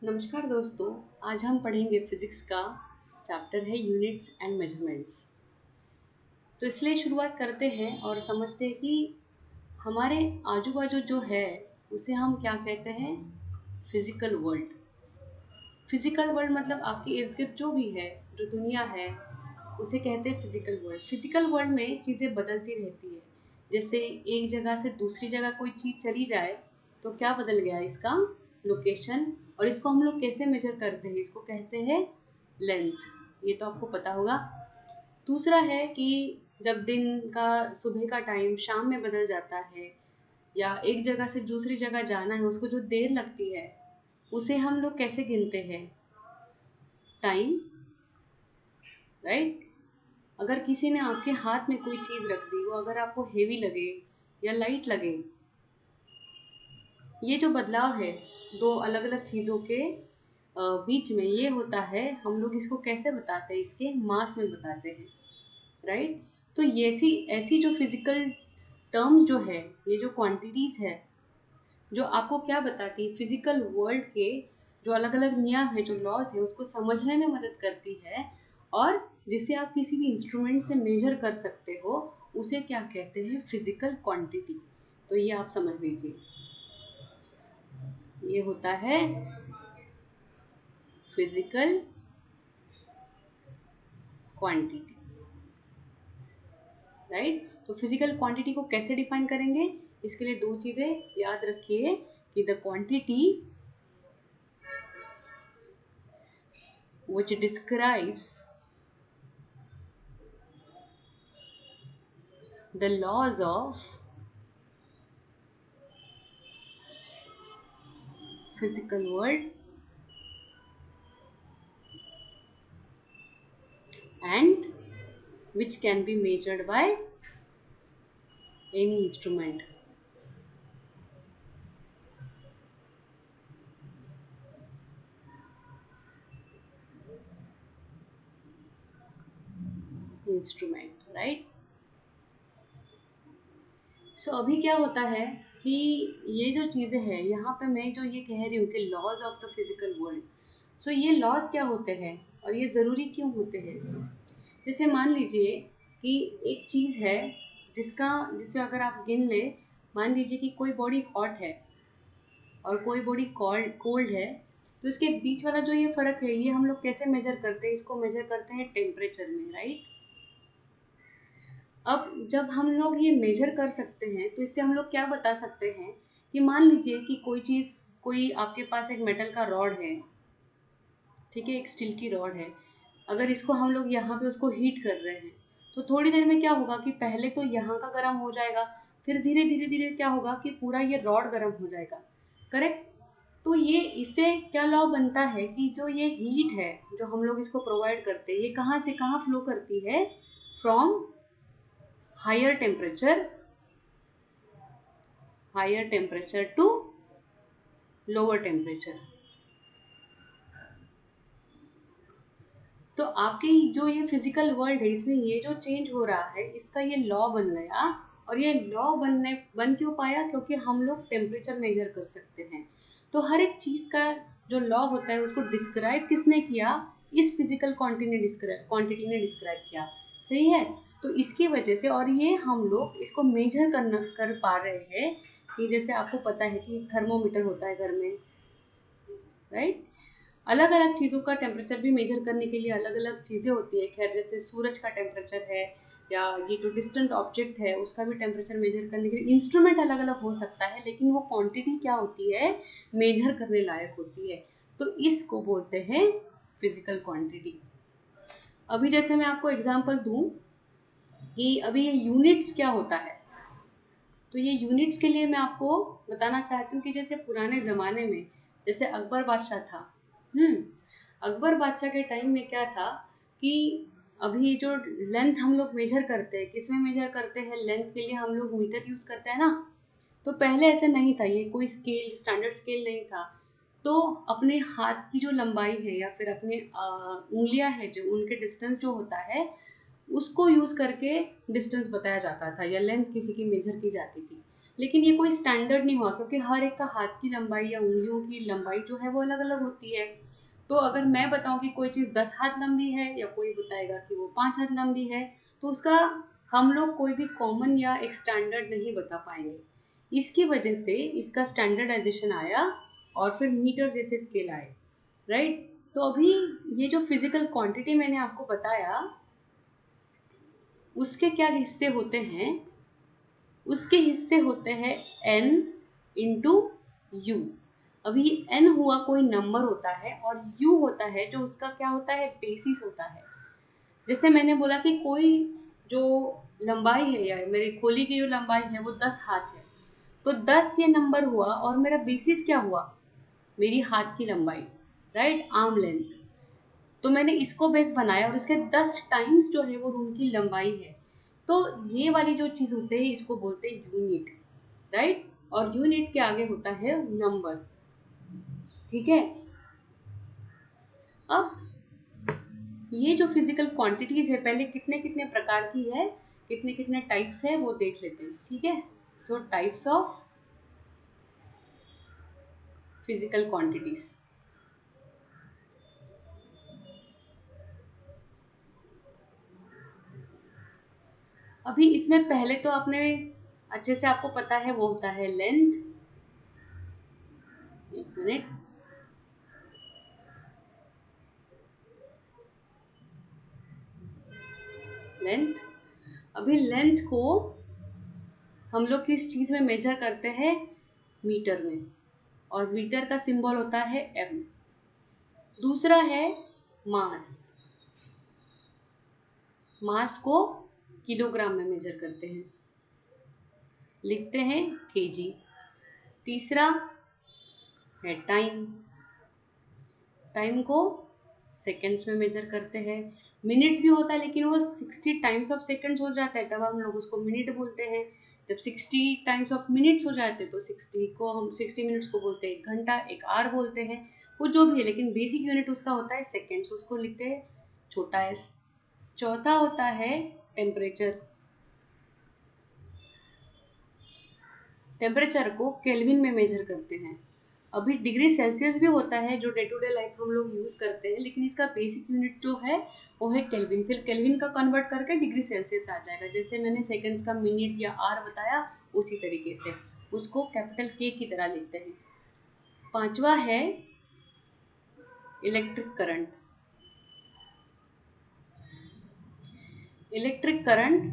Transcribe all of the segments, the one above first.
नमस्कार दोस्तों। आज हम पढ़ेंगे फिजिक्स का चैप्टर है यूनिट्स एंड मेजरमेंट्स। तो इसलिए शुरुआत करते हैं और समझते हैं कि हमारे आजू बाजू जो है उसे हम क्या कहते हैं। Physical world. फिजिकल वर्ल्ड मतलब आपके इर्द गिर्द जो भी है, जो दुनिया है, उसे कहते हैं फिजिकल वर्ल्ड। फिजिकल वर्ल्ड में चीज़ें बदलती रहती है। जैसे एक जगह से दूसरी जगह कोई चीज़ चली जाए तो क्या बदल गया, इसका लोकेशन। और इसको हम लोग कैसे मेजर करते हैं, इसको कहते हैं लेंथ। ये तो आपको पता होगा। दूसरा है कि जब दिन का सुबह का टाइम शाम में बदल जाता है या एक जगह से दूसरी जगह जाना है, उसको जो देर लगती है उसे हम लोग कैसे गिनते हैं, टाइम, राइट। अगर किसी ने आपके हाथ में कोई चीज रख दी, वो अगर आपको हेवी लगे या लाइट लगे, ये जो बदलाव है दो अलग अलग चीजों के बीच में, ये होता है। हम लोग इसको कैसे बताते हैं, इसके मास में बताते हैं, राइट। तो ये ऐसी ऐसी जो फिजिकल टर्म्स जो है, ये जो क्वांटिटीज है, जो आपको क्या बताती है, फिजिकल वर्ल्ड के जो अलग अलग नियम है, जो लॉज है, उसको समझने में मदद करती है। और जिसे आप किसी भी इंस्ट्रूमेंट से मेजर कर सकते हो, उसे क्या कहते हैं, फिजिकल क्वांटिटी। तो ये आप समझ लीजिए, ये होता है फिजिकल क्वांटिटी, राइट। तो फिजिकल क्वांटिटी को कैसे डिफाइन करेंगे, इसके लिए दो चीजें याद रखिए कि the quantity which describes the laws of physical world and which can be measured by any instrument. Instrument, right. So अभी क्या होता है कि ये जो चीज़ें हैं, यहाँ पे मैं जो ये कह रही हूँ कि laws of the physical world, so ये लॉज क्या होते हैं और ये ज़रूरी क्यों होते हैं। जैसे मान लीजिए कि एक चीज़ है जिसे अगर आप गिन ले, मान लीजिए कि कोई बॉडी हॉट है और कोई बॉडी कोल्ड है, तो इसके बीच वाला जो ये फर्क है, ये हम लोग कैसे मेजर करते हैं, इसको मेजर करते हैं टेम्परेचर में, राइट। अब जब हम लोग ये मेजर कर सकते हैं, तो इससे हम लोग क्या बता सकते हैं कि मान लीजिए कि कोई आपके पास एक मेटल का रॉड है, ठीक है, एक स्टील की रॉड है। अगर इसको हम लोग यहाँ पे उसको हीट कर रहे हैं, तो थोड़ी देर में क्या होगा कि पहले तो यहाँ का गर्म हो जाएगा, फिर धीरे धीरे धीरे क्या होगा कि पूरा ये रॉड गर्म हो जाएगा, करेक्ट। तो ये इससे क्या लॉ बनता है कि जो ये हीट है, जो हम लोग इसको प्रोवाइड करते हैं, ये कहाँ से कहाँ फ्लो करती है, from higher temperature to lower temperature. तो आपकी जो ये फिजिकल वर्ल्ड है, इसमें ये जो चेंज हो रहा है, इसका ये लॉ बन गया। और ये लॉ बन क्यों पाया, क्योंकि हम लोग टेम्परेचर मेजर कर सकते हैं। तो हर एक चीज का जो लॉ होता है, उसको डिस्क्राइब किसने किया, इस फिजिकल क्वांटिटी ने डिस्क्राइब किया, सही है। तो इसकी वजह से, और ये हम लोग इसको मेजर कर पा रहे हैं कि जैसे आपको पता है कि थर्मोमीटर होता है घर में, राइट। अलग अलग चीज़ों का टेम्परेचर भी मेजर करने के लिए अलग अलग चीज़ें होती है। खैर, जैसे सूरज का टेम्परेचर है, या ये जो डिस्टेंट ऑब्जेक्ट है उसका भी टेम्परेचर मेजर करने के लिए इंस्ट्रूमेंट अलग अलग हो सकता है, लेकिन वो क्वांटिटी क्या होती है, मेजर करने लायक होती है। तो इसको बोलते हैं फिजिकल क्वांटिटी। अभी जैसे मैं आपको एग्जांपल दूं कि अभी ये यूनिट्स क्या होता है, तो ये यूनिट्स के लिए मैं आपको बताना चाहती हूँ कि जैसे पुराने ज़माने में, जैसे अकबर बादशाह था। अकबर बादशाह के टाइम में क्या था कि अभी जो लेंथ हम लोग मेजर करते हैं, किसमें मेजर करते हैं, लेंथ के लिए हम लोग मीटर यूज करते हैं ना। तो पहले ऐसे नहीं था, ये कोई स्केल, स्टैंडर्ड स्केल नहीं था। तो अपने हाथ की जो लंबाई है या फिर अपने उंगलियां है, जो उनके डिस्टेंस जो होता है, उसको यूज करके डिस्टेंस बताया जाता था या लेंथ किसी की मेजर की जाती थी। लेकिन ये कोई स्टैंडर्ड नहीं हुआ, क्योंकि हर एक का हाथ की लंबाई या उंगलियों की लंबाई जो है वो अलग अलग होती है। तो अगर मैं बताऊं कि कोई चीज़ 10 हाथ लंबी है या कोई बताएगा कि वो 5 हाथ लंबी है, तो उसका हम लोग कोई भी कॉमन या एक स्टैंडर्ड नहीं बता पाएंगे। इसकी वजह से इसका स्टैंडर्डाइजेशन आया और फिर मीटर जैसे स्केल आए, राइट। तो अभी ये जो फिजिकल क्वांटिटी मैंने आपको बताया, उसके क्या हिस्से होते हैं? उसके हिस्से होते हैं n इंटू यू। अभी n हुआ कोई नंबर होता है और u होता है जो उसका क्या होता है, बेसिस होता है। जैसे मैंने बोला कि कोई जो लंबाई है या मेरी खोली की जो लंबाई है वो 10 हाथ है, तो 10 ये नंबर हुआ और मेरा बेसिस क्या हुआ, मेरी हाथ की लंबाई, राइट, आर्म लेंथ। तो मैंने इसको बेस बनाया और इसके 10 टाइम्स जो है वो रूम की लंबाई है। तो ये वाली जो चीज होते हैं इसको बोलते हैं यूनिट, राइट। और यूनिट के आगे होता है नंबर, ठीक है। अब ये जो फिजिकल क्वांटिटीज है पहले कितने कितने प्रकार की है, कितने कितने टाइप्स है वो देख लेते हैं, ठीक है। सो टाइप्स ऑफ फिजिकल क्वांटिटीज। अभी इसमें पहले तो आपने अच्छे से आपको पता है वो होता है लेंथ, एक मिनट, लेंथ। अभी लेंथ को हम लोग किस चीज में मेजर करते हैं, मीटर में, और मीटर का सिंबल होता है m। दूसरा है मास, मास को किलोग्राम में मेजर करते हैं, लिखते हैं kg। तीसरा है टाइम, टाइम को सेकंड्स में मेजर करते हैं। मिनट्स भी होता है लेकिन वो 60 टाइम्स ऑफ सेकंड्स हो जाता है तब हम लोग उसको मिनट बोलते हैं। जब 60 टाइम्स ऑफ मिनट्स हो जाते हैं तो 60 मिनट्स को बोलते हैं एक घंटा, एक आवर बोलते हैं, वो जो भी है, लेकिन बेसिक यूनिट उसका होता है सेकंड्स, उसको लिखते हैं छोटा एस। चौथा होता है टेम्परेचर, टेम्परेचर को केल्विन में मेजर करते हैं। अभी डिग्री सेल्सियस भी होता है जो डे टू डे लाइफ हम लोग यूज करते हैं, लेकिन इसका बेसिक यूनिट जो है वो है केल्विन। फिर केल्विन का कन्वर्ट करके डिग्री सेल्सियस आ जाएगा। जैसे मैंने सेकंड्स का मिनट या आर बताया, उसी तरीके से उसको कैपिटल के की तरह लिखते हैं। पांचवा है electric current. Electric current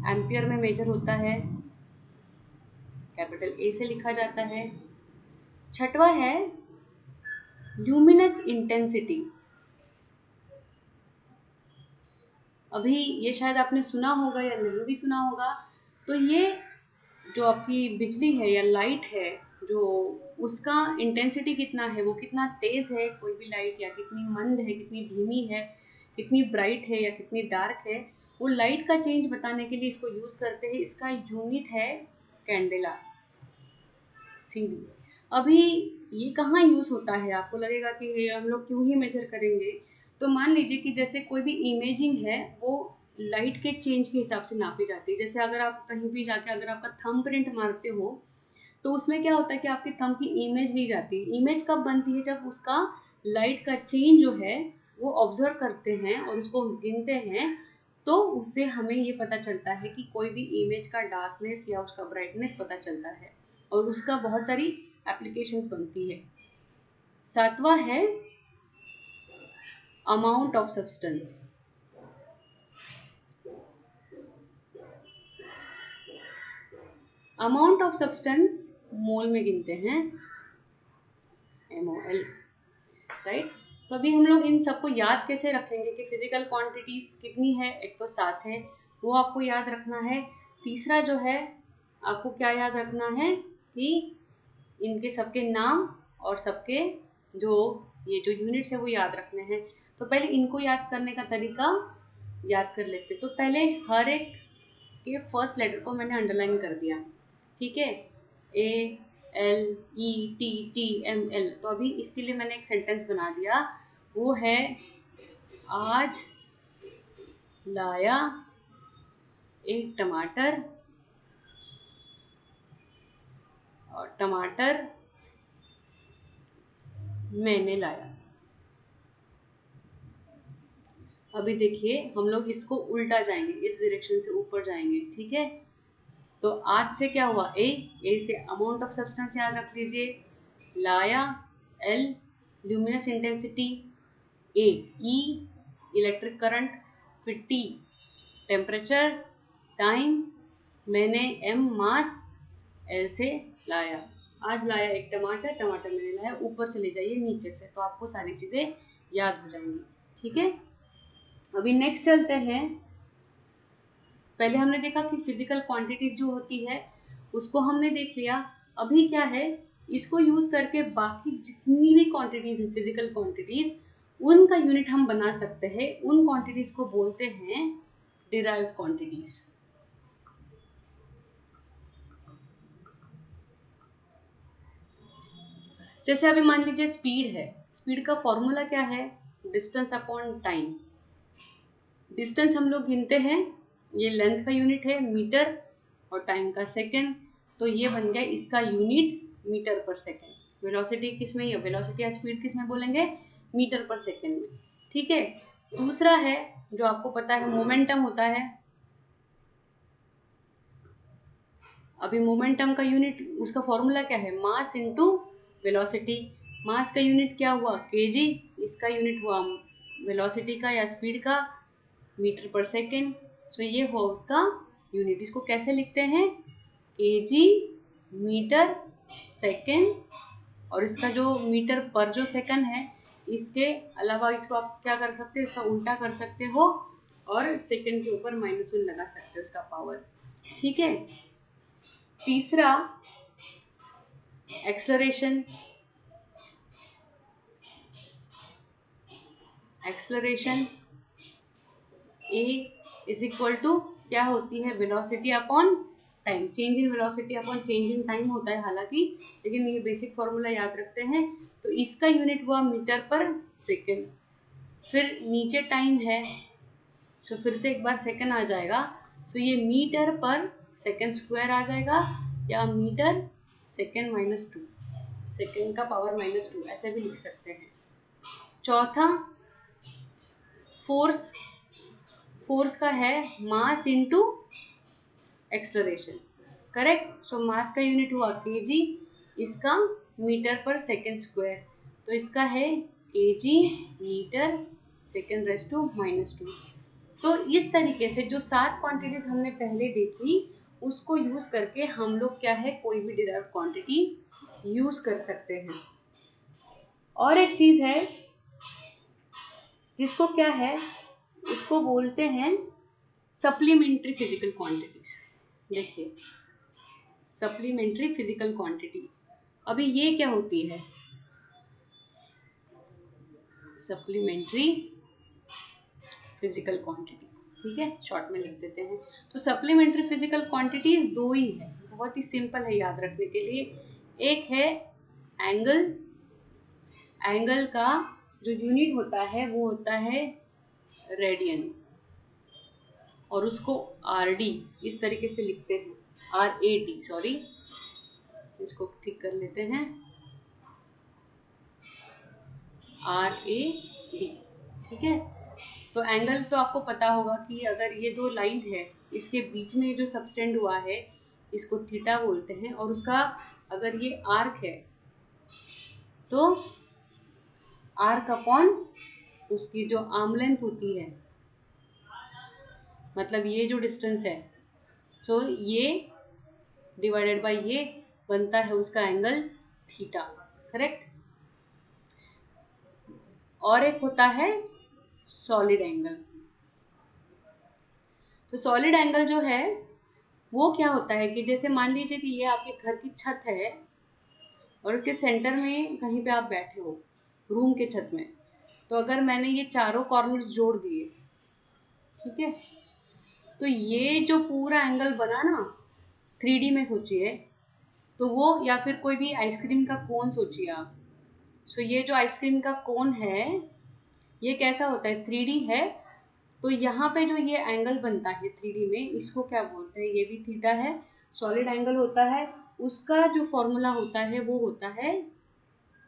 ampere में मेजर होता है, कैपिटल ए से लिखा जाता है। छठवा है ल्यूमिनस इंटेंसिटी। अभी ये शायद आपने सुना होगा या नहीं भी सुना होगा। तो ये जो आपकी बिजली है या लाइट है, जो उसका इंटेंसिटी कितना है, वो कितना तेज है कोई भी लाइट, या कितनी मंद है, कितनी धीमी है, कितनी ब्राइट है या कितनी डार्क है, वो लाइट का चेंज बताने के लिए इसको यूज करते हैं। इसका यूनिट है कैंडेला, सीडी। अभी ये कहाँ यूज होता है, आपको लगेगा कि हम लोग क्यों ही मेजर करेंगे। तो मान लीजिए कि जैसे कोई भी इमेजिंग है वो लाइट के चेंज के हिसाब से नापी जाती है। जैसे अगर आप कहीं भी जाके अगर आपका थंब प्रिंट मारते हो तो उसमें क्या होता है कि आपके थंब की इमेज ली जाती है। इमेज कब बनती है, जब उसका लाइट का चेंज जो है वो ऑब्जर्व करते हैं और उसको गिनते हैं, तो उससे हमें ये पता चलता है कि कोई भी इमेज का डार्कनेस या उसका ब्राइटनेस पता चलता है, और उसका बहुत सारी एप्लीकेशंस बनती है। सातवां है amount of substance. Amount of substance mole में गिनते हैं, MOL, राइट। तो अभी हम लोग इन सबको याद कैसे रखेंगे कि फिजिकल क्वांटिटीज कितनी है। एक तो 7 है, वो आपको याद रखना है। तीसरा जो है आपको क्या याद रखना है कि इनके सबके नाम और सबके जो ये जो यूनिट्स है वो याद रखने हैं। तो पहले इनको याद करने का तरीका याद कर लेते। तो पहले हर एक के फर्स्ट लेटर को मैंने अंडरलाइन कर दिया, ठीक है, ALETTML। तो अभी इसके लिए मैंने एक सेंटेंस बना दिया, वो है आज लाया एक टमाटर और टमाटर मैंने लाया। अभी देखिए हम लोग इसको उल्टा जाएंगे, इस डायरेक्शन से ऊपर जाएंगे, ठीक है। तो आज से क्या हुआ, ए से अमाउंट ऑफ सब्सटेंस याद रख लीजिए, लाया, एल ल्यूमिनस इंटेंसिटी, ए ई इलेक्ट्रिक करंट, फिर टी टेम्परेचर, टाइम, मैंने एम मास, एल से लाया। आज लाया एक टमाटर, टमाटर मैंने लाया, ऊपर चले जाइए नीचे से, तो आपको सारी चीजें याद हो जाएंगी, ठीक है। अभी नेक्स्ट चलते हैं। पहले हमने देखा कि फिजिकल क्वांटिटीज जो होती है उसको हमने देख लिया। अभी क्या है, इसको यूज करके बाकी जितनी भी क्वांटिटीज है फिजिकल क्वांटिटीज, उनका यूनिट हम बना सकते हैं। उन क्वांटिटीज को बोलते हैं डिराइव्ड क्वांटिटीज। जैसे अभी मान लीजिए स्पीड है, स्पीड का फॉर्मूला क्या है, डिस्टेंस अपॉन टाइम। डिस्टेंस हम लोग गिनते हैं, ये लेंथ का यूनिट है मीटर और टाइम का सेकेंड, तो ये बन गया इसका यूनिट मीटर पर सेकेंड। वेलोसिटी किस में, वेलोसिटी या स्पीड किस में बोलेंगे, मीटर पर सेकेंड में, ठीक है। दूसरा है जो आपको पता है मोमेंटम होता है। अभी मोमेंटम का यूनिट, उसका फॉर्मूला क्या है, मास इनटू वेलोसिटी। मास का यूनिट क्या हुआ, केजी, इसका यूनिट हुआ वेलोसिटी का या स्पीड का मीटर पर सेकेंड, सो ये हुआ उसका यूनिट। इसको कैसे लिखते हैं, केजी मीटर सेकेंड, और इसका जो मीटर पर जो सेकेंड है, इसके अलावा इसको आप क्या कर सकते हो, इसका उल्टा कर सकते हो और सेकेंड के ऊपर -1 लगा सकते हो उसका पावर, ठीक है। तीसरा acceleration. Acceleration A is equal to क्या होती है, velocity upon time. Change in velocity upon change in time होता है हालांकि, लेकिन ये बेसिक फॉर्मूला याद रखते हैं। तो इसका यूनिट हुआ मीटर पर सेकेंड। फिर नीचे टाइम है, तो फिर से एक बार सेकेंड आ जाएगा, तो ये मीटर पर सेकेंड स्क्वायर आ जाएगा, या मीटर सेकेंड -2, सेकेंड का पावर -2 ऐसे भी लिख सकते हैं। चौथा फोर्स। फोर्स का है मास इनटू एक्सलरेशन, करेक्ट। सो मास का यूनिट हुआ केजी, इसका मीटर पर सेकेंड स्क्वायर, तो इसका है KG metre second raise to -2। तो इस तरीके से जो 7 क्वांटिटीज हमने पहले देखी, उसको यूज करके हम लोग क्या है, कोई भी डिराइव्ड क्वांटिटी यूज कर सकते हैं। और एक चीज है जिसको क्या है, उसको बोलते हैं सप्लीमेंट्री फिजिकल क्वांटिटीज। देखिए सप्लीमेंट्री फिजिकल क्वांटिटी, अभी ये क्या होती है, सप्लीमेंट्री फिजिकल क्वांटिटी, ठीक है, शॉर्ट में लिख देते हैं। तो सप्लीमेंट्री फिजिकल क्वांटिटीज दो ही है, बहुत ही सिंपल है याद रखने के लिए। एक है एंगल, एंगल का जो यूनिट होता है वो होता है रेडियन, और उसको RD इस तरीके से लिखते हैं, RAD, सॉरी, इसको ठीक कर लेते हैं, RAD, ठीक है। तो एंगल तो आपको पता होगा कि अगर ये दो लाइन है, इसके बीच में जो सबटेंड हुआ है, इसको थीटा बोलते हैं, और उसका अगर ये आर्क है, तो आर्क अपॉन उसकी जो आर्म लेंथ होती है, मतलब ये जो डिस्टेंस है, सो ये डिवाइडेड बाय ये बनता है उसका एंगल थीटा, करेक्ट। और एक होता है सॉलिड एंगल। तो सॉलिड एंगल जो है वो क्या होता है कि जैसे मान लीजिए कि ये आपके घर की छत है और उसके सेंटर में कहीं पे आप बैठे हो रूम के छत में, तो अगर मैंने ये चारों कॉर्नर्स जोड़ दिए, ठीक है, तो ये जो पूरा एंगल बना ना, 3D में सोचिए, तो वो, या फिर कोई भी आइसक्रीम का कोन सोचिए आप। सो ये जो आइसक्रीम का कोन है ये कैसा होता है, 3D है, तो यहाँ पे जो ये एंगल बनता है 3D में, इसको क्या बोलते हैं, ये भी थीटा है, सॉलिड एंगल होता है, उसका जो फॉर्मूला होता है वो होता है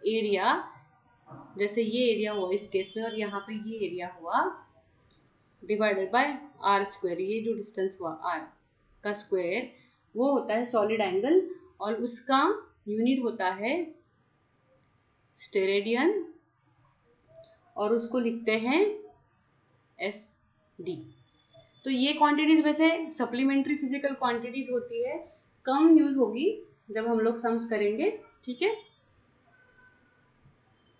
एरिया, जैसे ये एरिया हुआ इस केस में और यहाँ पे ये एरिया हुआ, डिवाइडेड बाय आर स्क्वायर, ये जो डिस्टेंस हुआ आर का स्क्वायर, वो होता है सॉलिड एंगल और उसका यूनिट होता है स्टेरेडियन और उसको लिखते हैं एस डी। तो ये क्वांटिटीज वैसे सप्लीमेंट्री फिजिकल क्वांटिटीज होती है, कम यूज होगी जब हम लोग सम्स करेंगे, ठीक है।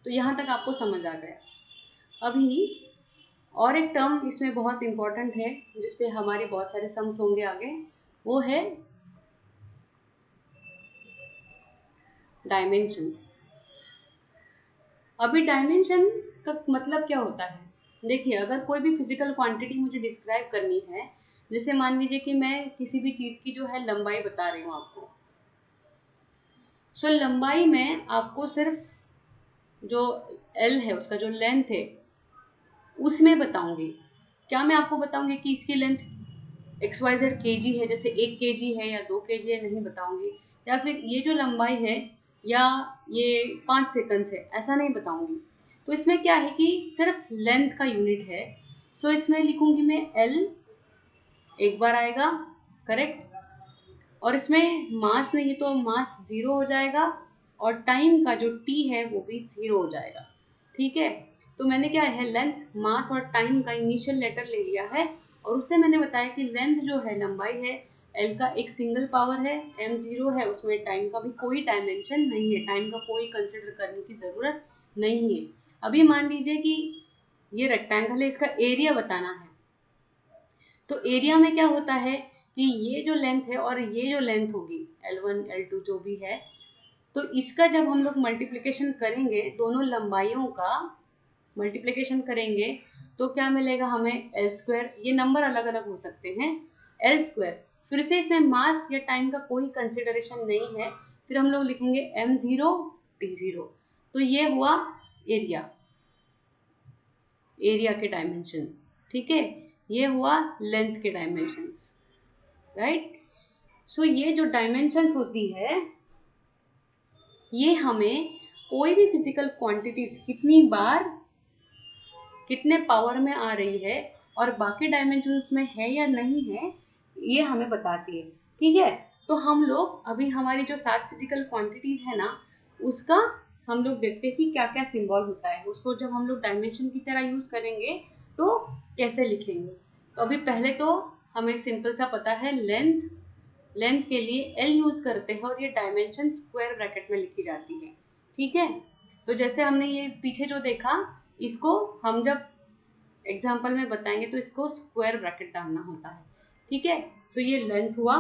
तो यहां तक आपको समझ आ गया। अभी और एक टर्म इसमें बहुत इंपॉर्टेंट है जिसपे हमारे बहुत सारे सम्स होंगे आगे, वो है डायमेंशंस। अभी डायमेंशन का मतलब क्या होता है, देखिए अगर कोई भी फिजिकल क्वांटिटी मुझे डिस्क्राइब करनी है, जैसे मान लीजिए कि मैं किसी भी चीज की जो है लंबाई बता रही हूँ आपको, सो लंबाई में आपको सिर्फ जो L है उसका जो लेंथ है उसमें बताऊंगी। क्या मैं आपको बताऊंगी कि इसकी लेंथ XYZ kg है, जैसे 1 kg है या 2 kg है, नहीं बताऊंगी। या फिर ये जो लंबाई है या ये 5 सेकंड्स है, ऐसा नहीं बताऊंगी। तो इसमें क्या है कि सिर्फ लेंथ का यूनिट है, सो इसमें लिखूंगी मैं L, एक बार आएगा, करेक्ट। और इसमें मास नहीं है तो मास 0 हो जाएगा और टाइम का जो t है वो भी 0 हो जाएगा, ठीक है। तो मैंने क्या है लेंथ, मास और टाइम का इनिशियल लेटर ले लिया है और उससे मैंने बताया कि लेंथ जो है लंबाई है L का एक सिंगल पावर है, m 0 है, उसमें टाइम का भी कोई डायमेंशन नहीं है, टाइम का कोई कंसिडर करने की जरूरत नहीं है। अभी मान लीजिए कि ये रेक्टेंगल है, इसका एरिया बताना है, तो एरिया में क्या होता है कि ये जो लेंथ है और ये जो लेंथ होगी L1 L2 जो भी है, तो इसका जब हम लोग मल्टीप्लिकेशन करेंगे, दोनों लंबाइयों का मल्टीप्लिकेशन करेंगे तो क्या मिलेगा हमें L स्क्वायर। ये नंबर अलग अलग हो सकते हैं, L स्क्वायर। फिर से इसमें मास या टाइम का कोई कंसिडरेशन नहीं है, फिर हम लोग लिखेंगे m0 t0। तो ये हुआ एरिया, एरिया के डायमेंशन, ठीक है। ये हुआ लेंथ के डायमेंशंस, राइट। सो ये जो डायमेंशंस होती है ये हमें कोई भी फिजिकल क्वांटिटीज कितनी बार कितने पावर में आ रही है और बाकी डायमेंशंस में है या नहीं है ये हमें बताती है, ठीक है। तो हम लोग अभी हमारी जो 7 फिजिकल क्वांटिटीज है ना, उसका हम लोग देखते हैं कि क्या क्या सिंबल होता है, उसको जब हम लोग डायमेंशन की तरह यूज करेंगे तो कैसे लिखेंगे। तो अभी पहले तो हमें सिंपल सा पता है लेंथ, लेंथ के लिए L यूज करते हैं और ये डायमेंशन स्क्वायर ब्रैकेट में लिखी जाती है, ठीक है। तो जैसे हमने ये पीछे जो देखा, इसको हम जब एग्जाम्पल में बताएंगे तो इसको स्क्वायर ब्रैकेट डालना होता है, ठीक है। तो ये लेंथ हुआ,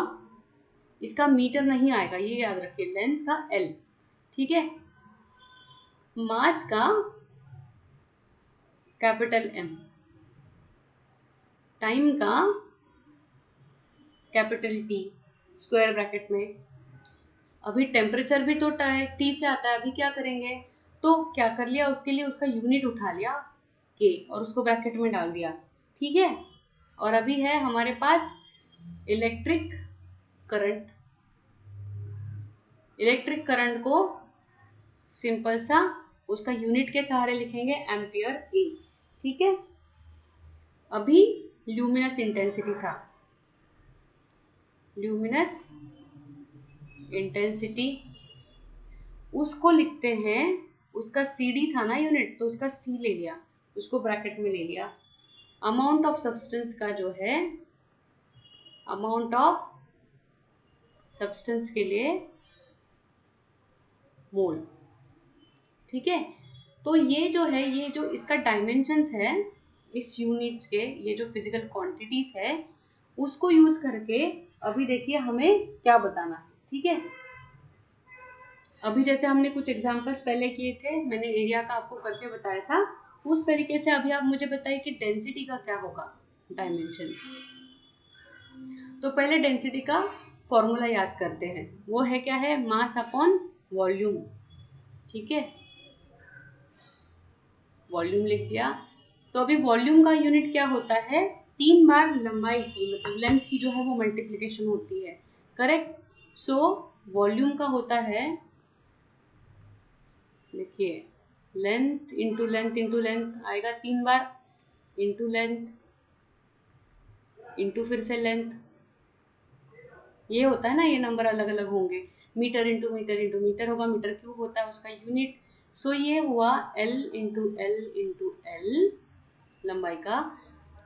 इसका मीटर नहीं आएगा, ये याद रखिए, लेंथ का L, ठीक है। मास का कैपिटल M, टाइम का कैपिटल T स्क्वायर ब्रैकेट में। अभी टेम्परेचर भी तो T से आता है, अभी क्या करेंगे, तो क्या कर लिया, उसके लिए उसका यूनिट उठा लिया K और उसको ब्रैकेट में डाल दिया, ठीक है। और अभी है हमारे पास इलेक्ट्रिक करंट, इलेक्ट्रिक करंट को सिंपल सा उसका यूनिट के सहारे लिखेंगे एम्पियर ए, ठीक है। अभी ल्यूमिनस इंटेंसिटी था, ल्यूमिनस इंटेंसिटी उसको लिखते हैं, उसका CD था ना यूनिट, तो उसका C ले लिया, उसको ब्रैकेट में ले लिया। अमाउंट ऑफ सब्सटेंस का जो है, अमाउंट ऑफ सब्सटेंस के लिए मोल, ठीक है। तो ये जो है, ये जो इसका डायमेंशंस है इस यूनिट्स के, ये जो फिजिकल क्वांटिटीज है उसको यूज करके अभी देखिए हमें क्या बताना है, ठीक है। अभी जैसे हमने कुछ एग्जांपल्स पहले किए थे, मैंने एरिया का आपको करके बताया था, उस तरीके से अभी आप मुझे बताइए कि डेंसिटी का क्या होगा डायमेंशन। तो पहले डेंसिटी का फॉर्मूला याद करते हैं, वो है क्या है, मास अपॉन वॉल्यूम, ठीक है। वॉल्यूम लिख दिया। तो अभी वॉल्यूम का यूनिट क्या होता है, 3 बार लंबाई की मतलब लेंथ की जो है वो मल्टीप्लिकेशन होती है, करेक्ट। सो वॉल्यूम का होता है, देखिए length into length into length आएगा 3 बार, इंटू लेंथ इंटू फिर से लेंथ, ये होता है ना, ये नंबर अलग अलग होंगे। मीटर इंटू मीटर होगा, मीटर क्यूब होता है उसका यूनिट। सो ये हुआ L इंटू एल, लंबाई का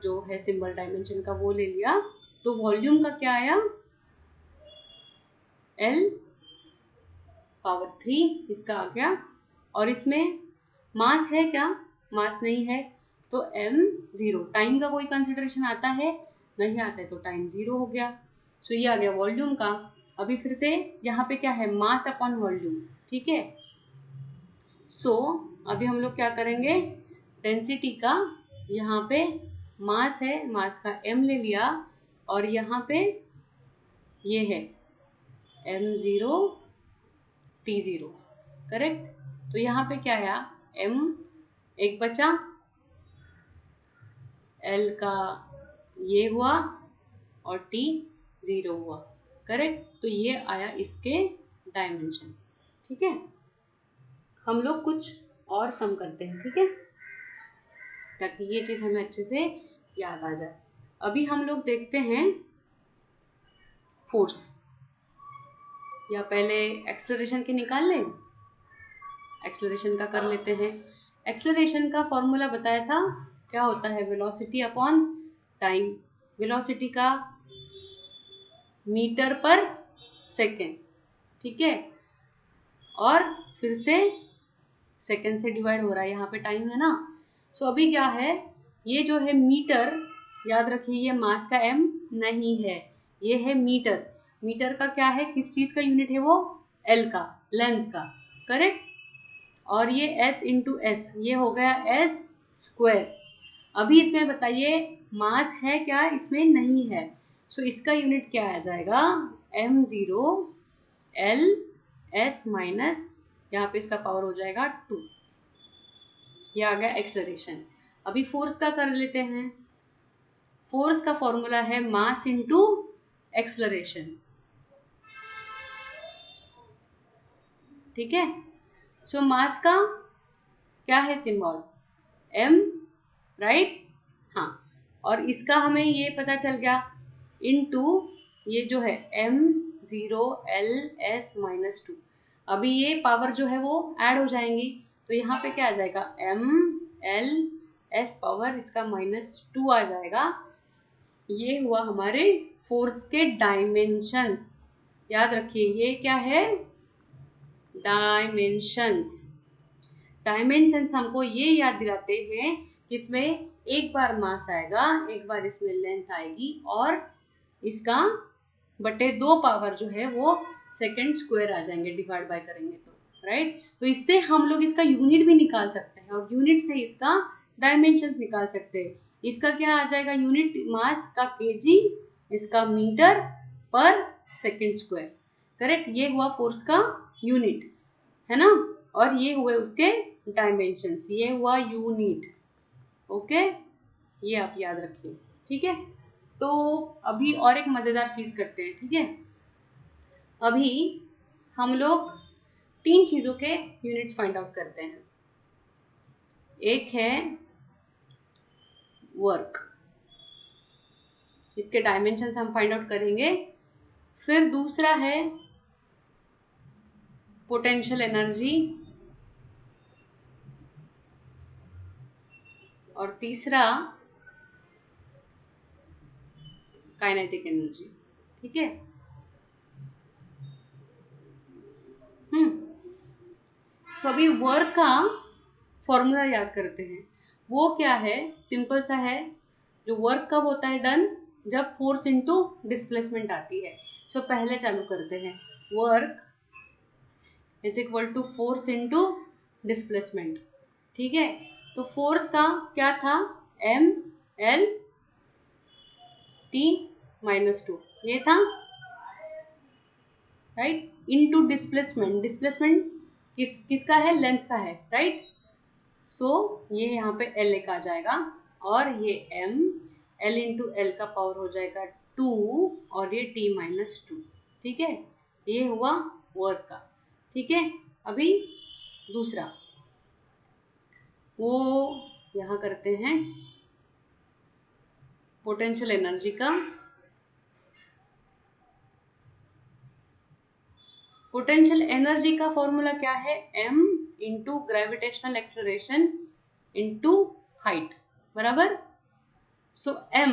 जो है सिंबल डायमेंशन का वो ले लिया। तो वॉल्यूम का क्या आया, L पावर 3 इसका आ गया। और इसमें मास है क्या, मास नहीं है, तो m0। टाइम का कोई कंसिडरेशन आता है, नहीं आता है, तो टाइम 0 हो गया। सो ये आ गया वॉल्यूम का। अभी फिर से यहाँ पे क्या है, मास अपॉन वॉल्यूम, ठीक है। सो अभी हम लोग क्या करेंगे, डेंसिटी का यहाँ पे मास है, मास का m ले लिया, और यहाँ पे ये है m0 t0, करेक्ट। तो यहाँ पे क्या आया, m एक बचा, L का ये हुआ और T 0 हुआ, करेक्ट। तो ये आया इसके डायमेंशंस, ठीक है। हम लोग कुछ और सम करते हैं, ठीक है, ताकि ये चीज हमें अच्छे से याद आ जाए। अभी हम लोग देखते हैं फोर्स, या पहले एक्सेलरेशन के निकाल लें, एक्सेलरेशन का कर लेते हैं। एक्सेलरेशन का फॉर्मूला बताया था, क्या होता है, वेलोसिटी अपॉन टाइम। वेलोसिटी का मीटर पर सेकेंड, ठीक है, और फिर से सेकेंड से डिवाइड हो रहा है, यहाँ पे टाइम है ना। सो अभी क्या है, ये जो है मीटर, याद रखिए ये मास का m नहीं है, ये है मीटर। मीटर का क्या है, किस चीज का यूनिट है वो, L का, लेंथ का, करेक्ट। और ये s इंटू एस, ये हो गया s स्क्वायर। अभी इसमें बताइए मास है क्या, इसमें नहीं है। सो इसका यूनिट क्या आ जाएगा, m0 L s माइनस, यहाँ पे इसका पावर हो जाएगा 2। ये आ गया एक्सेलरेशन। अभी फोर्स का कर लेते हैं। फोर्स का फॉर्मूला है मास इंटू एक्सेलरेशन, ठीक है। सो मास का क्या है सिंबल, m, राइट, हाँ। और इसका हमें ये पता चल गया, इनटू ये जो है m0 L s माइनस 2। अभी ये पावर जो है वो ऐड हो जाएंगी, तो यहाँ पे क्या आ जाएगा, m L s पावर इसका -2 आ जाएगा। ये हुआ हमारे फोर्स के डायमेंशंस। याद रखिए ये क्या है, डायमेंशंस। डायमेंशंस हमको ये याद दिलाते हैं कि इसमें एक बार मास आएगा, एक बार इसमें लेंथ आएगी, और इसका बटे 2 पावर जो है वो सेकेंड स्क्वायर आ जाएंगे, डिवाइड बाय करेंगे तो, राइट। तो इससे हम लोग इसका यूनिट भी निकाल सकते हैं, और यूनिट से इसका डायमेंशंस निकाल सकते हैं। इसका क्या आ जाएगा यूनिट, मास का केजी, इसका मीटर पर सेकेंड स्क्वायर, करेक्ट। ये हुआ फोर्स का यूनिट, है ना, और ये हुए उसके डायमेंशंस, ये हुआ यूनिट, ओके। ये आप याद रखिए, ठीक है। तो अभी और एक मजेदार चीज करते हैं, ठीक है। अभी हम लोग 3 चीजों के यूनिट्स फाइंड आउट करते हैं। एक है वर्क, इसके डायमेंशंस हम फाइंड आउट करेंगे। फिर दूसरा है पोटेंशियल एनर्जी, और तीसरा काइनेटिक एनर्जी, ठीक है। सो अभी वर्क का फॉर्मूला याद करते हैं। वो क्या है, सिंपल सा है। जो वर्क कब होता है डन, जब फोर्स इंटू डिस्प्लेसमेंट आती है। सो पहले चालू करते हैं, work is equal to force into displacement, ठीक है। तो फोर्स का क्या था, m L t -2, ये था, राइट, इनटू डिस्प्लेसमेंट। डिस्प्लेसमेंट किसका है, लेंथ का है, राइट। सो ये यहाँ पे L एक आ जाएगा, और ये m, L इंटू एल का पावर हो जाएगा 2, और ये t -2, ठीक है। ये हुआ वर्क का, ठीक है। अभी दूसरा वो यहाँ करते हैं पोटेंशियल एनर्जी का। पोटेंशियल एनर्जी का फॉर्मूला क्या है, m into gravitational acceleration into height, बराबर। सो m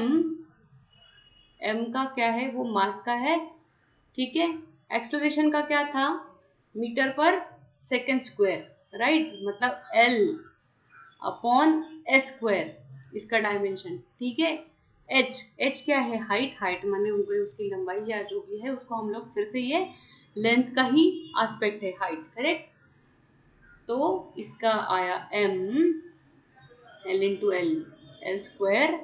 का क्या है, वो मास का है, ठीक है। एक्सेलरेशन का क्या था, मीटर पर सेकेंड स्क्वायर, राइट, मतलब l अपॉन s स्क्वायर, इसका डायमेंशन, ठीक है। h क्या है, हाइट माने हो गई उसकी लंबाई या जो भी है उसको हम लोग फिर से ये लेंथ का ही एस्पेक्ट है हाइट, करेक्ट। तो इसका आया m l into L square,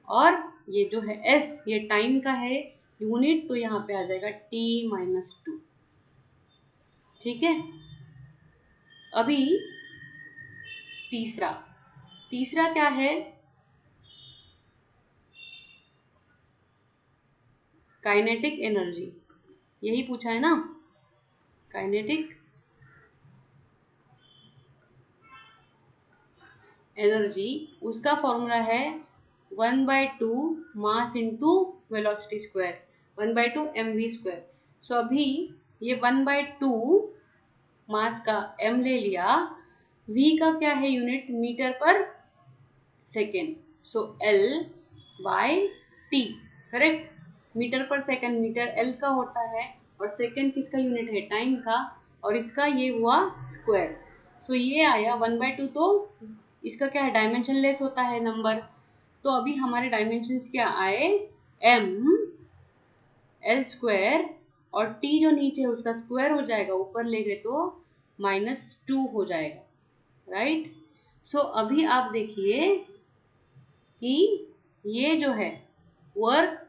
और ये जो है s ये टाइम का है यूनिट, तो यहाँ पे आ जाएगा t-2, ठीक है। अभी तीसरा क्या है, काइनेटिक एनर्जी, यही पूछा है ना, काइनेटिक एनर्जी, उसका फॉर्मूला है 1/2 mass into velocity square, 1/2 mv square. So अभी ये 1/2 मास का m ले लिया, v का क्या है यूनिट, मीटर पर second, so l by t, correct. Metre पर सेकेंड, मीटर l का होता है और सेकेंड किसका यूनिट है, टाइम का, और इसका ये हुआ स्क्वायर। सो ये आया 1/2, तो इसका क्या है, डायमेंशन लेस होता है नंबर। तो अभी हमारे डायमेंशंस क्या आए, m l स्क्वायर, और t जो नीचे है उसका स्क्वायर हो जाएगा, ऊपर ले गए तो -2 हो जाएगा, राइट। सो अभी आप देखिए कि ये जो है वर्क,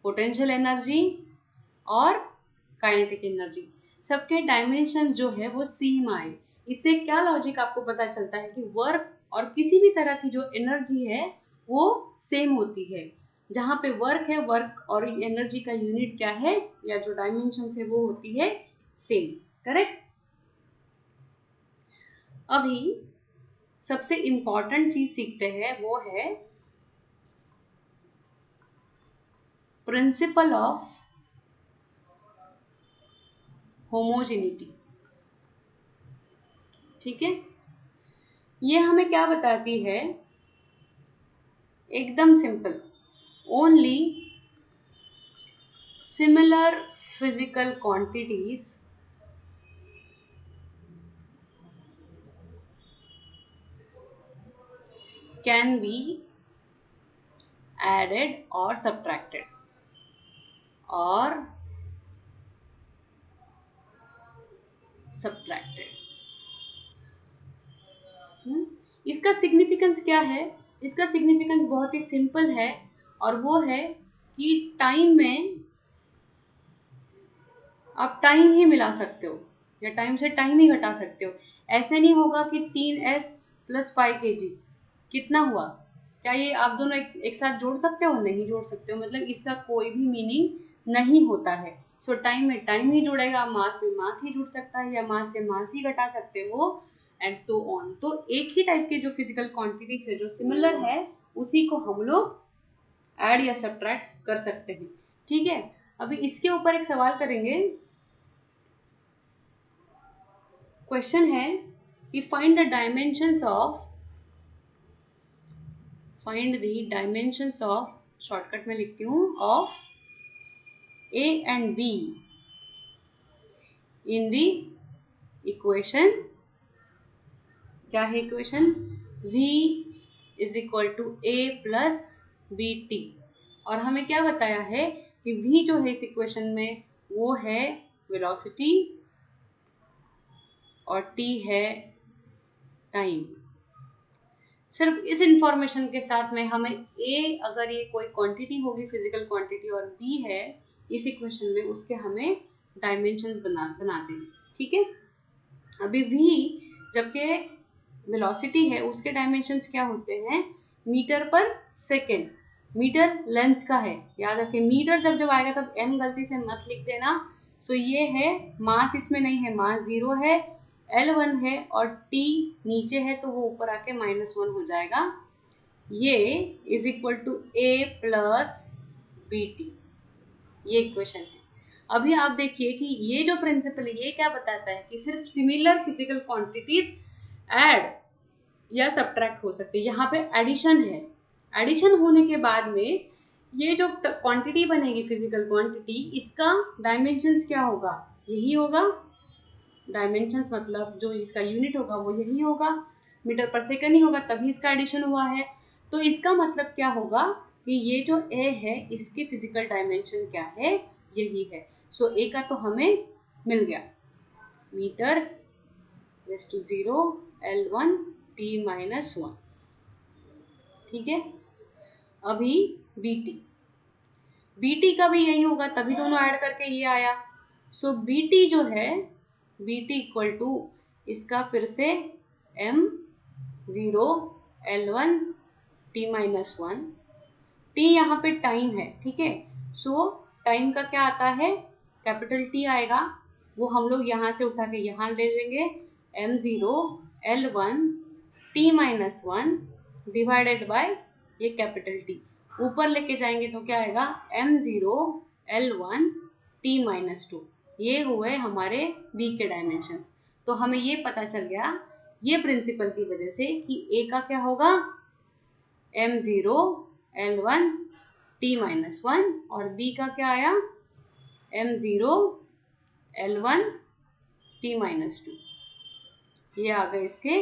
पोटेंशियल एनर्जी और काइनेटिक एनर्जी, सबके डायमेंशन जो है वो सेम आए। इससे क्या लॉजिक आपको पता चलता है कि वर्क और किसी भी तरह की जो एनर्जी है वो सेम होती है। जहां पे वर्क है, वर्क और एनर्जी का यूनिट क्या है या जो डायमेंशन है वो होती है सेम, करेक्ट। अभी सबसे इंपॉर्टेंट चीज सीखते हैं, वो है प्रिंसिपल ऑफ होमोजेनिटी, ठीक है। ये हमें क्या बताती है, एकदम simple, only similar physical quantities can be added और सब्ट्रैक्टेड, और सब्ट्रैक्टेड। इसका सिग्निफिकेंस क्या है, इसका सिग्निफिकेंस बहुत ही सिंपल है, और वो है कि टाइम में आप टाइम ही मिला सकते हो या टाइम से टाइम ही घटा सकते हो। ऐसे नहीं होगा कि 3s + 5 kg कितना हुआ, क्या ये आप दोनों एक साथ जोड़ सकते हो, नहीं जोड़ सकते हो, मतलब इसका कोई भी मीनिंग नहीं होता है। सो टाइम में टाइम ही जुड़ेगा, मास में मास ही जुड़ सकता है, या मास से मास ही घटा सकते हो, एंड सो ऑन। तो एक ही टाइप के जो फिजिकल क्वांटिटीज है जो सिमिलर है, उसी को हम लोग ऐड या सब्ट्रैक्ट कर सकते हैं, ठीक है। अभी इसके ऊपर एक सवाल करेंगे, क्वेश्चन है कि find the dimensions of, shortcut में लिखती हूँ, of A and B in the equation, क्या है इक्वेशन, V = A + BT, और हमें क्या बताया है कि V जो है इस इक्वेशन में वो है वेलोसिटी और T है टाइम। सिर्फ इस इंफॉर्मेशन के साथ में हमें A अगर ये कोई क्वांटिटी होगी फिजिकल क्वांटिटी और B है इस इक्वेशन में, उसके हमें डायमेंशंस बनाते हैं, ठीक है। अभी V जबकि वेलोसिटी है उसके डायमेंशंस क्या होते हैं, मीटर पर सेकेंड, मीटर लेंथ का है, याद रखें। मीटर जब आएगा तब m गलती से मत लिख देना, सो ये है मास, इसमें नहीं है, मास 0 है, L1 है और T नीचे है तो वो ऊपर आके -1 हो जाएगा। ये is equal to A plus BT, ये इक्वेशन है। अभी आप देखिए कि ये जो प्रिंसिपल है ये क्या बताता है कि सिर्फ सिमिलर फिजिकल क्वांटिटीज ऐड या सब्ट्रैक्ट हो सकते हैं। यहाँ पे एडिशन है, एडिशन होने के बाद में ये जो क्वांटिटी बनेगी फिजिकल क्वांटिटी, इसका डायमेंशंस क्या होगा, यही होगा। डायमेंशंस मतलब जो इसका यूनिट होगा वो यही होगा, मीटर पर सेकंड ही होगा, तभी इसका एडिशन हुआ है। तो इसका मतलब क्या होगा कि ये जो ए है इसके फिजिकल डायमेंशन क्या है, यही है। सो ए का तो हमें मिल गया, metre raise to 0 L1 T -1, ठीक है। अभी BT का भी यही होगा, तभी दोनों ऐड करके ये आया। सो BT जो है, BT इक्वल टू इसका फिर से M0 L1 T -1, T यहाँ पे टाइम है, ठीक है। सो टाइम का क्या आता है, कैपिटल T आएगा, वो हम लोग यहाँ से उठा के यहाँ ले लेंगे, M0 L1 T -1 divided by ये कैपिटल T, ऊपर लेके जाएंगे तो क्या आएगा, M0 L1 T -2। ये हुए हमारे B के डायमेंशंस। तो हमें ये पता चल गया ये प्रिंसिपल की वजह से कि A का क्या होगा, M0 L1 T -1 और B का क्या आया, M0 L1 T -2। ये आ गए इसके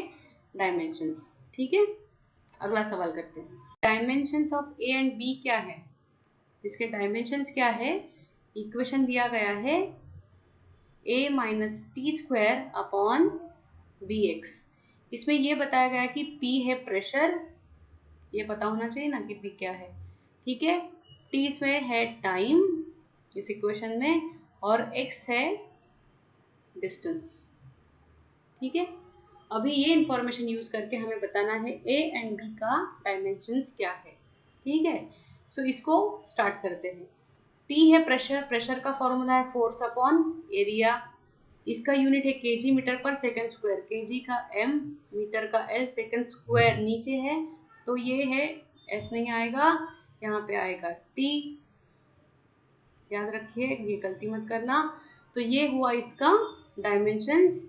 डायमेंशंस, ठीक है। अगला सवाल करते हैं, dimensions of A and B क्या है, इसके डायमेंशंस क्या है। इक्वेशन दिया गया है A - T² अपॉन BX। इसमें ये बताया गया है कि P है प्रेशर, ये पता होना चाहिए ना कि P क्या है, ठीक है। T इसमें है टाइम इस इक्वेशन में, और X है डिस्टेंस, ठीक है। अभी ये इंफॉर्मेशन यूज करके हमें बताना है A एंड B का डायमेंशंस क्या है, ठीक है। सो इसको स्टार्ट करते हैं। P है प्रेशर, प्रेशर का फॉर्मूला है फोर्स अपॉन एरिया, इसका यूनिट है kg मीटर पर सेकंड स्क्वायर, kg का m, मीटर का l, सेकंड स्क्वायर नीचे है तो ये है s नहीं आएगा, यहाँ पे आएगा t, याद रखिए ये गलती मत करना। तो ये हुआ इसका डायमेंशंस।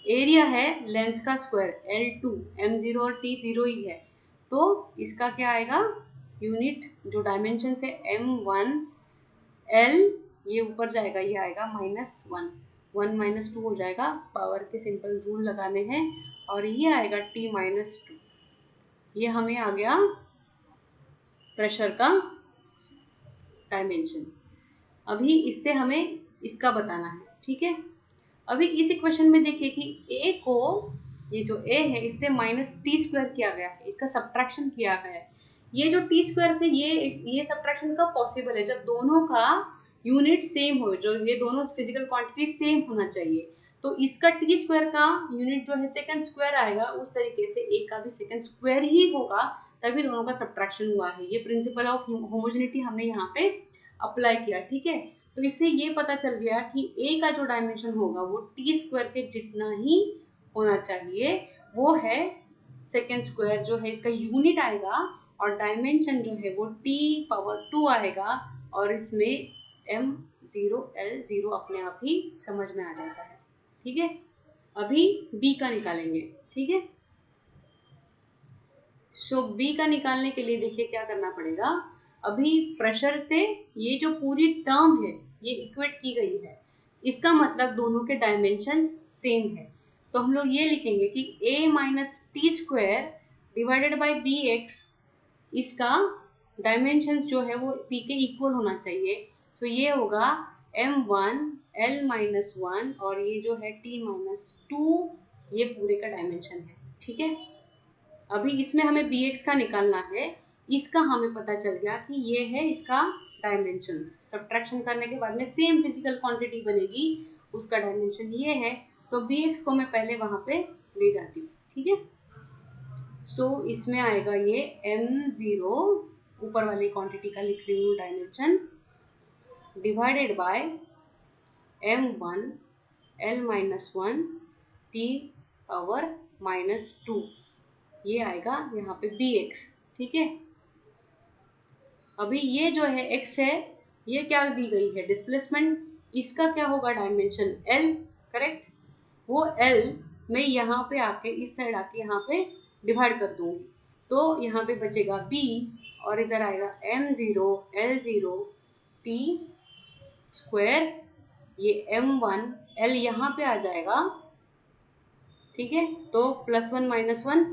एरिया है लेंथ का स्क्वायर L2, M0 और T 0 ही है, तो इसका क्या आएगा, यूनिट जो डायमेंशन है M1 L, ये ऊपर जाएगा, ये आएगा -1, 1 - 2 हो जाएगा, पावर के सिंपल रूल लगाने हैं, और ये आएगा T -2। ये हमें आ गया प्रेशर का डायमेंशंस। अभी इससे हमें इसका बताना है, ठीक है। अभी इस इक्वेशन में देखिए कि A को, ये जो A है इससे -T² किया गया है, इसका सब्ट्रैक्शन किया गया है। ये जो T² से ये सब्ट्रैक्शन कब पॉसिबल है, जब दोनों का यूनिट सेम हो, जो ये दोनों फिजिकल क्वांटिटी सेम होना चाहिए। तो इसका T² का यूनिट जो है सेकंड स्क्वायर आएगा, उस तरीके से A का भी सेकंड स्क्वायर ही होगा, तभी दोनों का सब्ट्रैक्शन हुआ है। ये प्रिंसिपल ऑफ होमोजेनिटी हमने यहाँ पे अप्लाई किया, ठीक है। तो इससे ये पता चल गया कि A का जो डायमेंशन होगा वो T² के जितना ही होना चाहिए, वो है सेकेंड स्क्वायर जो है इसका यूनिट आएगा, और डायमेंशन जो है वो T⁻2 आएगा, और इसमें M0 L0 अपने आप ही समझ में आ जाता है, ठीक है। अभी B का निकालेंगे, ठीक है। सो B का निकालने के लिए देखिए क्या करना पड़ेगा। अभी प्रेशर से ये जो पूरी टर्म है ये इक्वेट की गई है, इसका मतलब दोनों के डायमेंशंस सेम है। तो हम लोग ये लिखेंगे कि A - T² divided by BX, इसका डायमेंशंस जो है वो P के इक्वल होना चाहिए। सो ये होगा M1 L -1 और ये जो है T -2, ये पूरे का डायमेंशन है, ठीक है। अभी इसमें हमें BX का निकालना है, इसका हमें पता चल गया कि ये है इसका डायमेंशंस। सब्ट्रैक्शन करने के बाद में सेम फिजिकल क्वांटिटी बनेगी, उसका डायमेंशन ये है, तो BX को मैं पहले वहां पे ले जाती हूँ, ठीक है। सो इसमें आएगा ये M0, ऊपर वाली क्वांटिटी का लिख रही हूँ dimension, divided by m1 l-1 t power -2, ये आएगा यहाँ पे bx। ठीक है, अभी ये जो है x है, ये क्या दी गई है डिस्प्लेसमेंट, इसका क्या होगा डायमेंशन l, करेक्ट। वो l मैं यहाँ पे आके इस साइड आके यहाँ पे डिवाइड कर दूंगी, तो यहाँ पे बचेगा b और इधर आएगा m0 l0 t स्क्वायर, ये m1 l यहाँ पे आ जाएगा। ठीक है, तो +1 -1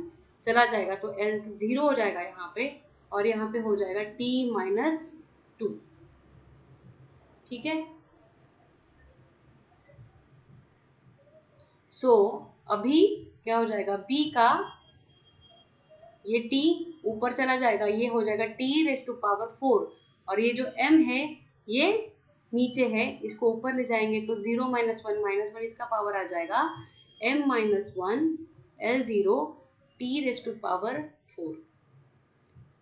चला जाएगा, तो l 0 हो जाएगा यहाँ पे, और यहाँ पे हो जाएगा t -2। ठीक है, सो अभी क्या हो जाएगा, b का ये t ऊपर चला जाएगा, ये हो जाएगा t⁴, और ये जो m है ये नीचे है, इसको ऊपर ले जाएंगे तो 0 -1 इसका पावर आ जाएगा m-1 l0 t⁴,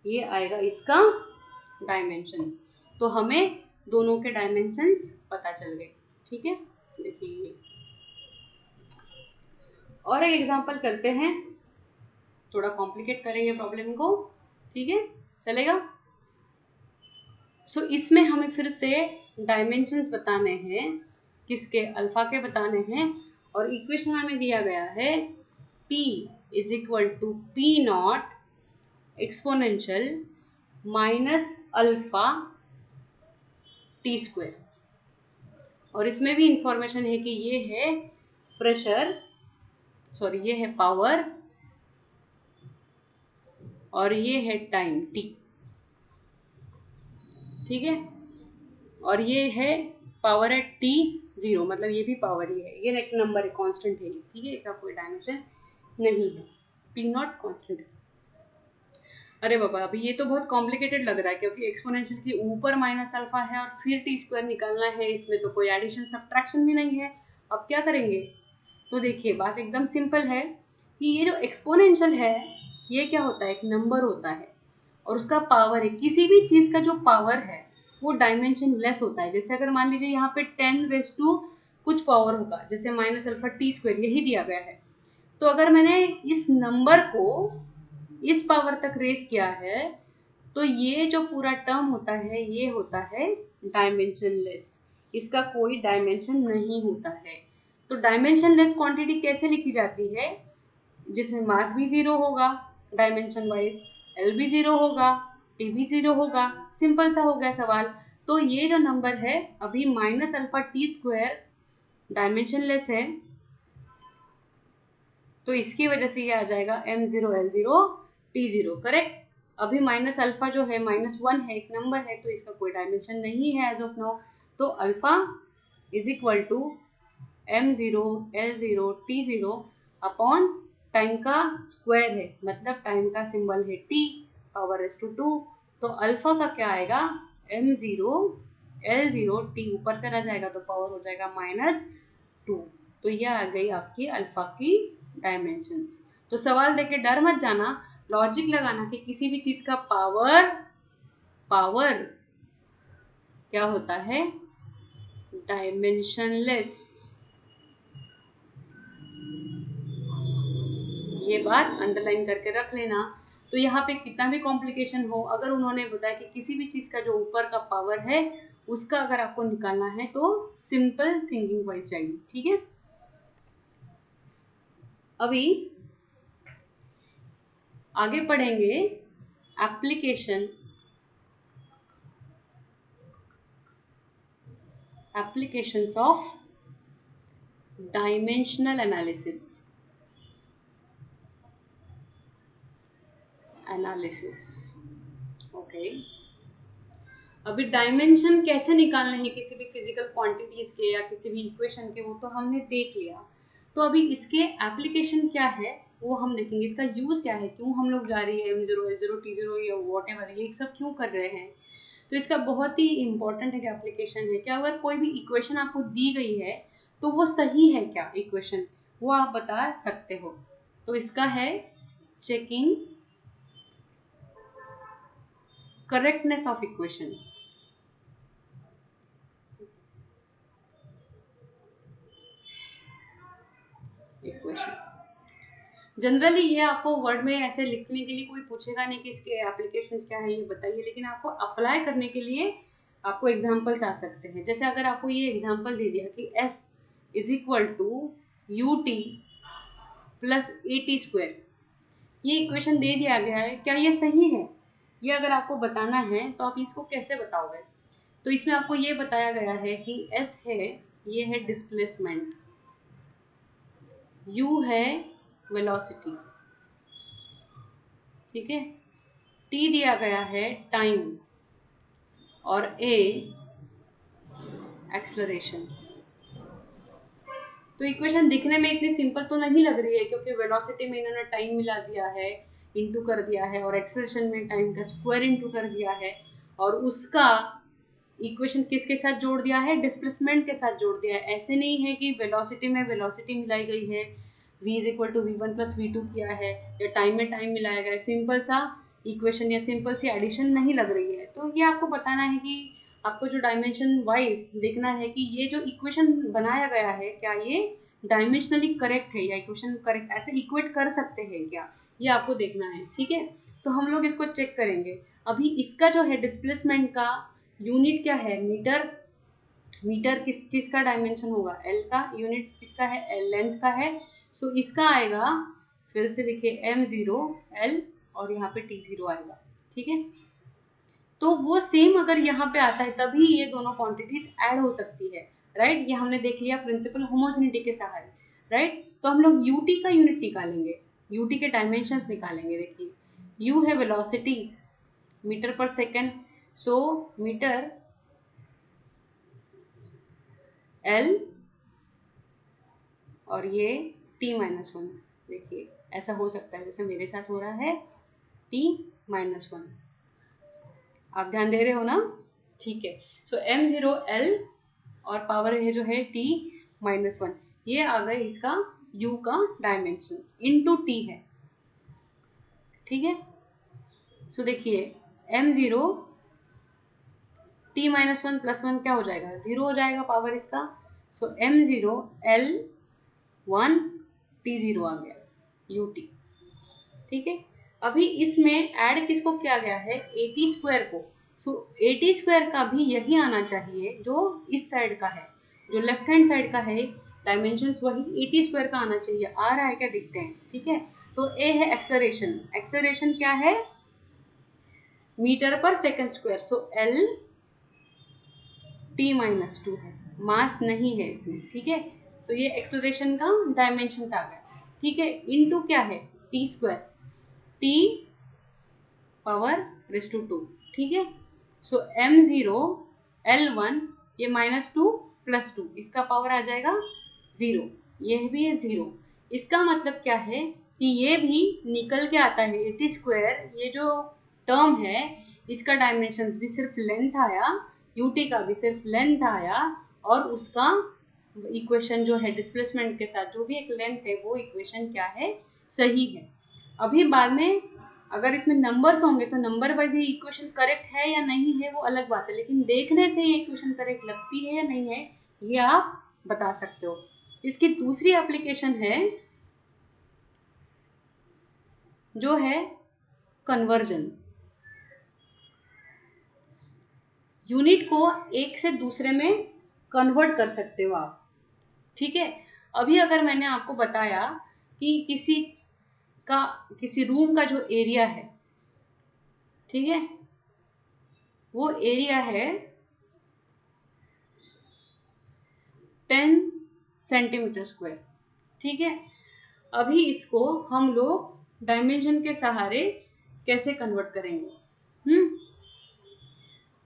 ये आएगा इसका डायमेंशंस। तो हमें दोनों के डायमेंशंस पता चल गए। ठीक है, देखिए और एक एग्जांपल करते हैं, थोड़ा कॉम्प्लिकेट करेंगे प्रॉब्लम को। ठीक है, चलेगा। सो इसमें हमें फिर से डायमेंशंस बताने हैं, किसके, अल्फा के बताने हैं, और इक्वेशन हमें दिया गया है p = p0 exponential -alpha t², और इसमें भी इंफॉर्मेशन है कि ये है प्रेशर, सॉरी ये है पावर, और ये है टाइम t। ठीक है, और ये है पावर एट t0, मतलब ये भी पावर ही है, ये एक नंबर है, कांस्टेंट है। ठीक है, इसका कोई डायमेंशन नहीं है, p0 कांस्टेंट है। अरे बाबा, अभी ये तो बहुत कॉम्प्लिकेटेड लग रहा है, क्योंकि एक्सपोनेंशियल के ऊपर -अल्फा है और फिर t² निकालना है, इसमें तो कोई एडिशन सब्ट्रैक्शन भी नहीं है। अब क्या करेंगे, तो देखिए बात एकदम सिंपल है कि ये जो एक्सपोनेंशियल है ये क्या होता है, एक नंबर होता है और उसका पावर है, किसी भी चीज का जो पावर है वो डायमेंशन लेस होता है। जैसे अगर मान लीजिए यहाँ पे 10⁻⁴ कुछ पावर होगा, जैसे -अल्फा t², यही दिया गया है, तो अगर मैंने इस नंबर को इस पावर तक रेज किया है, तो ये जो पूरा टर्म होता है ये होता है डायमेंशन लेस, इसका कोई डायमेंशन नहीं होता है। तो डायमेंशन लेस क्वांटिटी कैसे लिखी जाती है, जिसमें मास भी 0 होगा डायमेंशन वाइज, एल भी 0 होगा, टी भी 0 होगा, सिंपल सा हो गया सवाल। तो ये जो नंबर है अभी -अल्फा t² डायमेंशन लेस है, तो इसकी वजह से ये आ जाएगा m0 l0 t0, करेक्ट। अभी -अल्फा जो है -1 है, एक नंबर है, तो इसका कोई डायमेंशन नहीं है एज ऑफ नाउ। तो alpha = m0 l0 t0 upon time का स्क्वायर है, मतलब टाइम का सिंबल है t ⁴ तो अल्फा का क्या आएगा, m0 l0 t ऊपर चला जाएगा तो पावर हो जाएगा -2। तो ये आ गई आपकी अल्फा की डायमेंशंस। तो सवाल देके डर मत जाना, लॉजिक लगाना कि किसी भी चीज का पावर क्या होता है, डायमेंशनलेस। ये बात अंडरलाइन करके रख लेना। तो यहाँ पे कितना भी कॉम्प्लिकेशन हो, अगर उन्होंने बताया कि किसी भी चीज का जो ऊपर का पावर है उसका अगर आपको निकालना है तो सिंपल थिंकिंग वाइज जाइए। ठीक है, अभी आगे पढ़ेंगे applications of dimensional analysis. Okay, अभी डायमेंशन कैसे निकालने हैं किसी भी फिजिकल क्वांटिटीज के या किसी भी इक्वेशन के, वो तो हमने देख लिया। तो अभी इसके एप्लीकेशन क्या है वो हम देखेंगे, इसका यूज क्या है, क्यों हम लोग जा रही है m0 l0 t0 या व्हाटएवर ये सब क्यों कर रहे हैं। तो इसका बहुत ही इंपॉर्टेंट एक एप्लीकेशन है कि अगर कोई भी इक्वेशन आपको दी गई है तो वो सही है क्या इक्वेशन, वो आप बता सकते हो। तो इसका है checking correctness of equation. Equation. Generally ये आपको वर्ड में ऐसे लिखने के लिए कोई पूछेगा नहीं कि इसके एप्लीकेशंस क्या है ये बताइए, लेकिन आपको अप्लाई करने के लिए आपको एग्जांपल्स आ सकते हैं। जैसे अगर आपको ये एग्जांपल दे दिया कि s is equal to ut plus at², ये इक्वेशन दे दिया गया है, क्या ये सही है? ये अगर आपको बताना है तो आप इसको कैसे बताओगे? तो इसमें आपको ये बताया गया है कि s है, ये है डिस्प्लेसमेंट, u है वेलोसिटी, ठीक है, t दिया गया है टाइम और a एक्सलरेशन। तो इक्वेशन दिखने में इतनी सिंपल तो नहीं लग रही है, क्योंकि वेलोसिटी में इन्होंने टाइम मिला दिया है, इंटू कर दिया है, और एक्सलरेशन में टाइम का स्क्वायर इंटू कर दिया है, और उसका इक्वेशन किसके साथ जोड़ दिया है? डिस्प्लेसमेंट के साथ जोड़ दिया है। ऐसे नहीं है कि वेलोसिटी में वेलोसिटी मिलाई गई है, v is equal to v1 plus v2 किया है, या टाइम में टाइम मिलाया गया है। सिंपल सा इक्वेशन या सिंपल सी एडिशन नहीं लग रही है। तो ये आपको बताना है कि आपको जो डायमेंशन वाइज देखना है कि ये जो इक्वेशन बनाया गया है क्या ये डायमेंशनली करेक्ट है, या इक्वेशन करेक्ट ऐसे इक्वेट कर सकते हैं क्या, ये आपको देखना है, ठीक है। तो हम लोग इसको चेक करेंगे। अभी इसका जो है डिस्प्लेसमेंट का यूनिट क्या है? मीटर। मीटर किस चीज का डायमेंशन होगा? एल का। यूनिट किसका है? एल, लेंथ का है। सो इसका आएगा, फिर से लिखिए m0 l, और यहाँ पे t0 आएगा, ठीक है। तो वो सेम अगर यहाँ पे आता है तभी ये दोनों क्वांटिटीज ऐड हो सकती है, राइट। ये हमने देख लिया प्रिंसिपल होमोजेनिटी के सहारे, राइट। तो हम लोग ut का यूनिट निकालेंगे, ut के डायमेंशंस निकालेंगे। देखिए u है वेलोसिटी, मीटर पर सेकेंड, सो मीटर l और ये t-1। देखिए ऐसा हो सकता है जैसे मेरे साथ हो रहा है t-1, आप ध्यान दे रहे हो ना, ठीक है। सो m0 l और पावर है जो है t-1, ये आ गए इसका u का डायमेंशन इनटू t है, ठीक है। सो देखिए m0 t-1 प्लस 1 क्या हो जाएगा? 0 हो जाएगा पावर इसका। सो m0 l1 t0 आ गया ut, ठीक है। अभी इसमें ऐड किसको किया गया है? at² को। सो at² का भी यही आना चाहिए जो इस साइड का है, जो लेफ्ट हैंड साइड का है, डायमेंशंस वही at² का आना चाहिए। आ रहा है क्या? दिखते हैं, ठीक है। तो a है एक्सेलरेशन, एक्सेलरेशन क्या है? मीटर पर सेकंड स्क्वायर, सो l t-2 है, मास नहीं है इसमें, ठीक है। तो ये एक्सेलरेशन का डायमेंशंस आ गया, ठीक है। इनटू क्या है? t², t power rays to 2, ठीक है। सो m0 l1, ये -2 + 2, इसका पावर आ जाएगा 0, यह भी है 0। इसका मतलब क्या है कि ये भी निकल के आता है at²। ये जो टर्म है इसका डायमेंशंस भी सिर्फ लेंथ आया, ut का भी सिर्फ लेंथ आया, और उसका इक्वेशन जो है डिस्प्लेसमेंट के साथ जो भी एक लेंथ है वो इक्वेशन क्या है? सही है। अभी बाद में अगर इसमें नंबर्स होंगे तो नंबर वाइज ये इक्वेशन करेक्ट है या नहीं है वो अलग बात है, लेकिन देखने से ये इक्वेशन करेक्ट लगती है या नहीं है ये आप बता सकते हो। इसकी दूसरी एप्लीकेशन है जो है कन्वर्जन। यूनिट को एक से दूसरे में कन्वर्ट कर सकते हो आप, ठीक है। अभी अगर मैंने आपको बताया कि किसी रूम का जो एरिया है, ठीक है, वो एरिया है 10 सेंटीमीटर स्क्वायर, ठीक है। अभी इसको हम लोग डायमेंशन के सहारे कैसे कन्वर्ट करेंगे?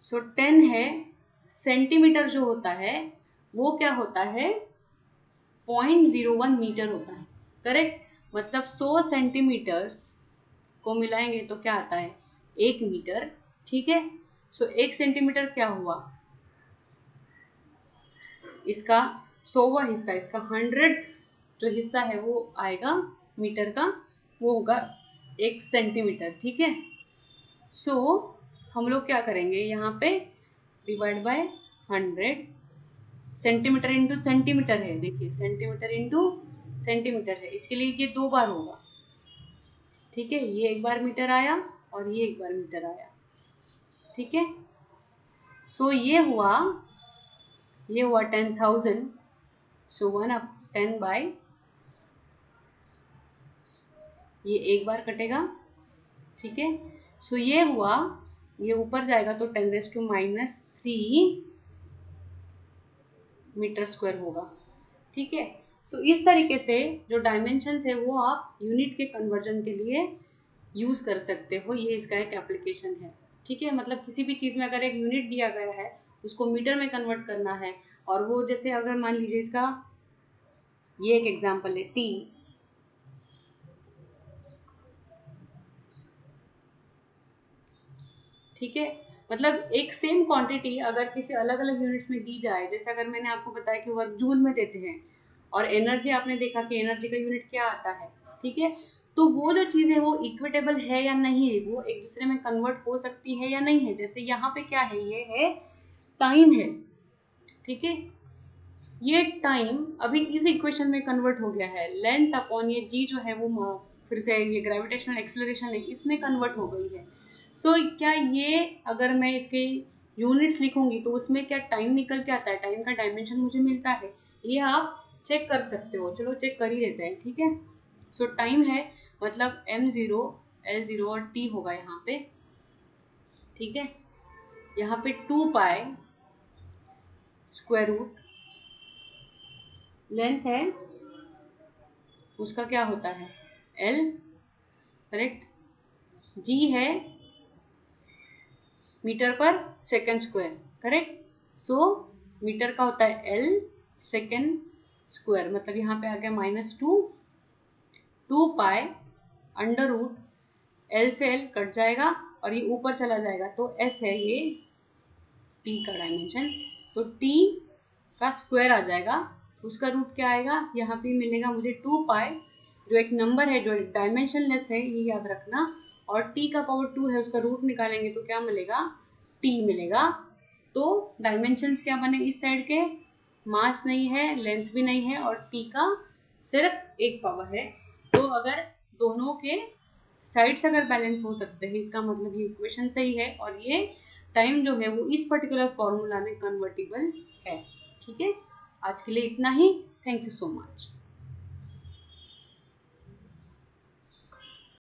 सो 10 है, सेंटीमीटर जो होता है वो क्या होता है? 0.01 मीटर होता है, करेक्ट। मतलब 100 सेंटीमीटर्स को मिलाएंगे तो क्या आता है? 1 मीटर, ठीक है। सो 1 सेंटीमीटर क्या हुआ? इसका 100वां हिस्सा, इसका 100th जो हिस्सा है वो आएगा मीटर का, वो होगा 1 सेंटीमीटर, ठीक है। सो हम लोग क्या करेंगे यहाँ पे? Divide by 100, centimetre into centimetre है, देखिए सेंटीमीटर इंटू सेंटीमीटर है, इसके लिए ये 2 बार होगा। ठीक है, ये 1 बार मीटर आया और ये 1 बार मीटर आया। ठीक है, सो ये हुआ 10,000। सो 1/10 ये 1 बार कटेगा। ठीक है, सो ये हुआ, ये ऊपर जाएगा तो 10⁻³ मीटर स्क्वायर होगा। ठीक है, सो इस तरीके से जो डायमेंशन है वो आप यूनिट के कन्वर्जन के लिए यूज कर सकते हो। ये इसका एक एप्लीकेशन है। ठीक है, मतलब किसी भी चीज में अगर एक यूनिट दिया गया है उसको मीटर में कन्वर्ट करना है, और वो जैसे अगर मान लीजिए इसका ये एक एग्जांपल है टी। ठीक है, मतलब एक सेम क्वांटिटी अगर किसी अलग अलग यूनिट्स में दी जाए, जैसे अगर मैंने आपको बताया कि वर्क जूल में देते हैं, और एनर्जी आपने देखा कि एनर्जी का यूनिट क्या आता है। ठीक है, तो वो जो चीज है वो इक्विटेबल है या नहीं है, वो एक दूसरे में कन्वर्ट हो सकती है या नहीं है। जैसे यहाँ पे क्या है, ये है टाइम है। ठीक है, ये टाइम अभी इस इक्वेशन में कन्वर्ट हो गया है, लेंथ अपॉन ये जी जो है वो फिर से ये ग्रेविटेशनल एक्सेलरेशन है इसमें कन्वर्ट हो गई है। सो क्या ये अगर मैं इसके यूनिट्स लिखूंगी तो उसमें क्या टाइम निकल के आता है, टाइम का डायमेंशन मुझे मिलता है, ये आप चेक कर सकते हो। चलो चेक कर ही लेते हैं। ठीक है, सो टाइम है मतलब m0 l0 और t होगा यहाँ पे। ठीक है, यहाँ पे 2π स्क्वायर रूट लेंथ है उसका क्या होता है l, करेक्ट। g है मीटर पर सेकेंड स्क्वायर, करेक्ट। सो मीटर का होता है l सेकेंड स्क्वायर, मतलब यहाँ पे आ गया -2, 2π अंडर रूट l से l कट जाएगा और ये ऊपर चला जाएगा तो s है ये t का डायमेंशन, तो t का स्क्वायर आ जाएगा। उसका रूट क्या आएगा, यहाँ पे मिलेगा मुझे 2π, जो एक नंबर है जो डायमेंशनलेस है ये याद रखना, और t का पावर 2 है उसका रूट निकालेंगे तो क्या मिलेगा, t मिलेगा। तो डायमेंशंस क्या बने इस साइड के, मास नहीं है, लेंथ भी नहीं है, और t का सिर्फ एक पावर है। तो अगर दोनों के साइड्स अगर बैलेंस हो सकते हैं इसका मतलब ये इक्वेशन सही है, और ये टाइम जो है वो इस पर्टिकुलर फॉर्मूला में कन्वर्टिबल है। ठीक है, आज के लिए इतना ही। Thank you so much.